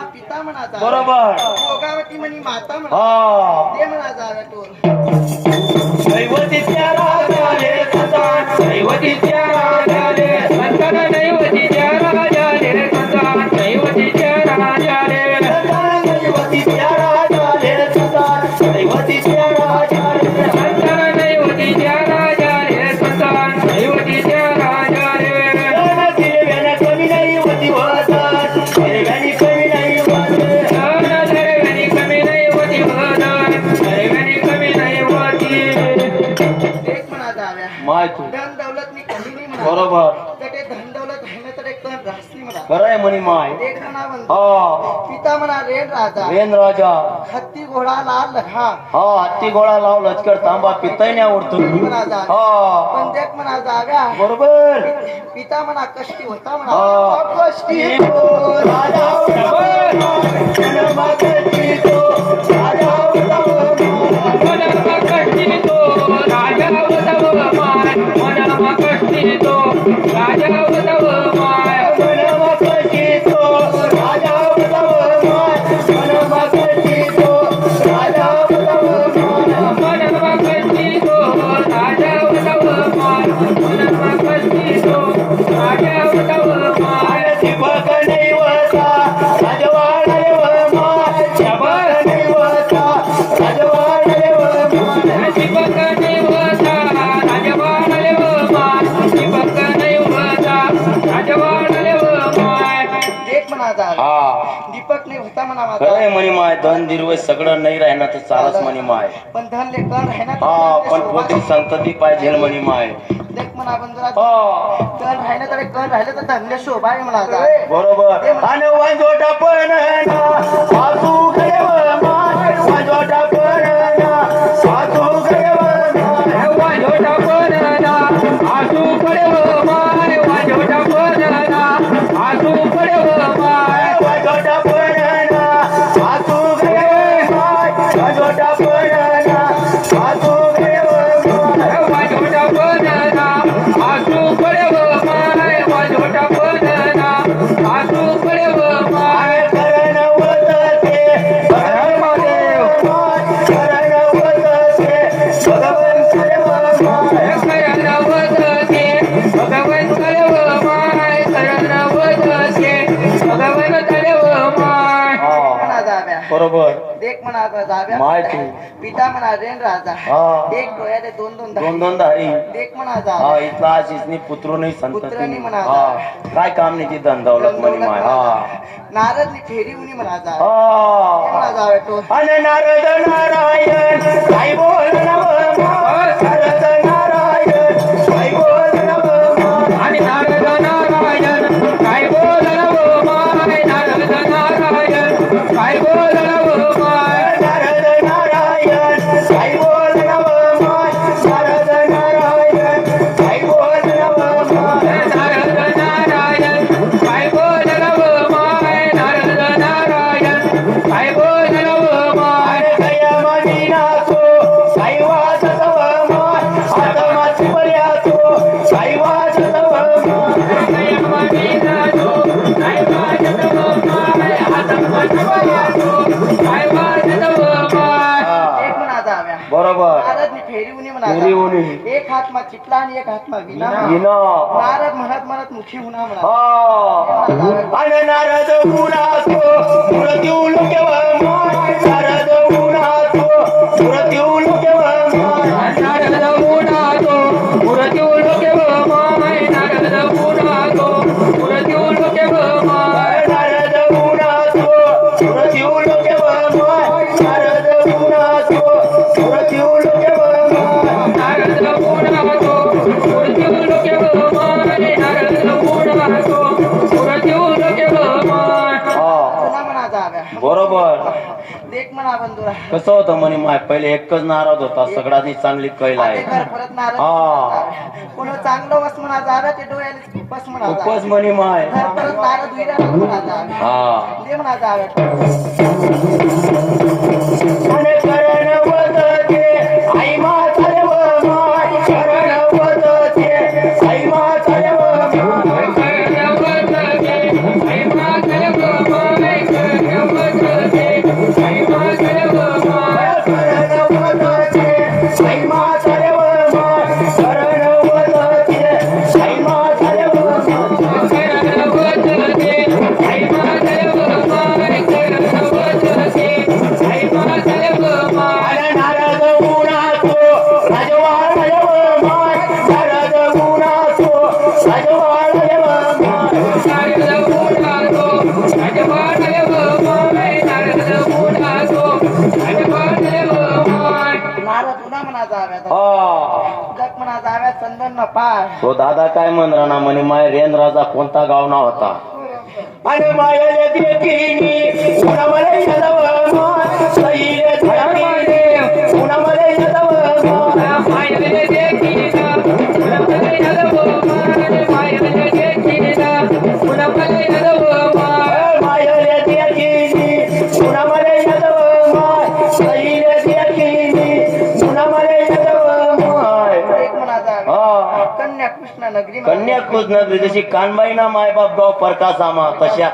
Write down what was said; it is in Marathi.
बरोबर भोगावती म्हणी माता म्हणा हा ते म्हणा जागा तो दैवतीच्या राजाले संतान दैवतीच्या राजाले संतान दैवतीच्या राजाले संतान दैवतीच्या राजाले संतान दैवतीच्या राजाले संतान दैवतीच्या राजाले संतान दैवतीच्या राजाले संतान दैवतीच्या राजाले दिव्याने कमी नाही होती वदन दिव्याने कमी नाही होती दिव्याने कमी नाही होती वदन दिव्याने कमी नाही होती एक म्हणा जाव्या माय तू धन दौलत मी कमी नाही म्हणा बरोबर तर ते धन दौलत आहे ना तर एक तर रासनी म्हणा खरं आहे म्हणी माय एक म्हणा म्हणतो हा पिता म्हणा रेण राजा वेन राजा हत्ती घोडा लाल लखा हा हत्ती गोळा लाव लचकर तांबा पिताय नाही आवडतो म्हणा जा हा पंजक म्हणा जाव्या बरोबर पिता म्हणा कष्टी होता म्हणा हा कष्टी राजा दीपक नाही होता म्हणा खरंय म्हणी माय धन दिरवय सगळं नाही राहणार तर चालच म्हणी माय पण धन लेकर राहणार हा पण पोती संतती पाहिजे म्हणी माय देख म्हणा आपण जरा हा कण राहिलं तर कण राहिलं तर धनले शोभा आहे म्हणा बरोबर आणि वांजोटा पण सासू गयव माय वांजोटा पण सासू गयव माय वांजोटा पण सासू गयव माय वांजोटा पण सासू गयव माय वांजोटा पण सासू गयव माय वांजोटा पण सासू गयव माय वांजोटा पण सासू गयव माय वांजोटा पण सासू गयव माय करण वदते महादेव करण वदते भगवान करेव माय करण वदते भगवान करेव माय करण वदते भगवान करेव माय म्हणा जाव्या बरोबर देख म्हणा जाव्या माय तू पिता म्हणा रेण राजा हा एक डोळ्याले दोन दोन दोन दोन धारी देख म्हणा हा जाव्या इथला आशीषनी पुत्र नाही संतती पुत्रनी म्हणा हा काय काम नाही ती धन दौलत म्हणी माय हा नारद फेरी उनी म्हणा जा हा म्हणा जाव्या तो अन नारद नारायण काय बोल नव नारद नारायण काय बोल नव आणि नारद नारायण काय बोल नव माय नारद नारायण काय बोल नव माय नारद नारायण काय बोल नव माय नारद नारायण काय बोल नव माय नारद नारायण काय बोल नव माय नारद नारायण काय बोल नव माय गया मदीना तो काय वाजतव माय आत्माची पर्यातो काय वाजतव माय गया मदीना तो काय वाजतव माय आत्माची पर्यातो काय वाजतव माय एक म्हणा जाव्या बरोबर नारद फेरी उनी म्हणा फेरी उनी. एक हात मा चिटला आणि एक हात मा विना विना. नारद म्हणत म्हणत मुखी हुना म्हणा हा अन नारद उनातो मृत्यू लोकेव माय नारद उनातो मृत्यू लोकेव माय नारद उनातो मृत्यू लोकेव माय नारद उनातो मृत्यू लोकेव माय नारद उनातो मृत्यू लोकेव माय नारद उनातो मृत्यू लोकेव माय नारद उनातो मृत्यू लोकेव म्हणा बंधुरा कसं होतं म्हणे माय पहिले एकच नाराज होता सगळ्यांनी चांगली कैल आहे घर परत नाराज हा. कोण चांगलं वस म्हणा जाव्या ते डोळ्याने बस म्हणा खूपच म्हणे माय घर परत नाराज होईल म्हणा जाव्या हा दे म्हणा जाव्या आणि करण वदते आई म्हातारे व माय करण वदते आई म्हातारे व माय करण वदते आई म्हातारे व माय करण वदते आई म्हातारे व माय करण वदते आई म्हातारे व माय करण वदते आई म्हातारे व माय करण वदते आई म्हातारे व माय करण वदते आई म्हातारे व माय अरे नारद गुणाचो राजवाड व माय नारद गुणाचो राजवाड व माय नारद गुणाचो राजवाड व माय नारद गुणाचो राजवाड व माय नाराज उन्हा म्हणा जाव्या हा जग म्हणा जाव्या चंदन न पाय तो दादा काय म्हणला ना म्हणे माय रेंद्राचा कोणता गाव नाव होता आणि मायले देखीनी उणामले यदव माय सईले धडकीने उणामले यदव माय मायले देखीनी उणामले यदव माय मायले देखीनी उणामले यदव माय मायले देखीनी उणामले यदव माय सईले देखीनी उणामले यदव माय एक म्हणा जाव्या हा कन्या कृष्ण नगरी म्हणा. कन्याकुज नगरी जशी कानबाईना मायबाप गाव परकासामा तशा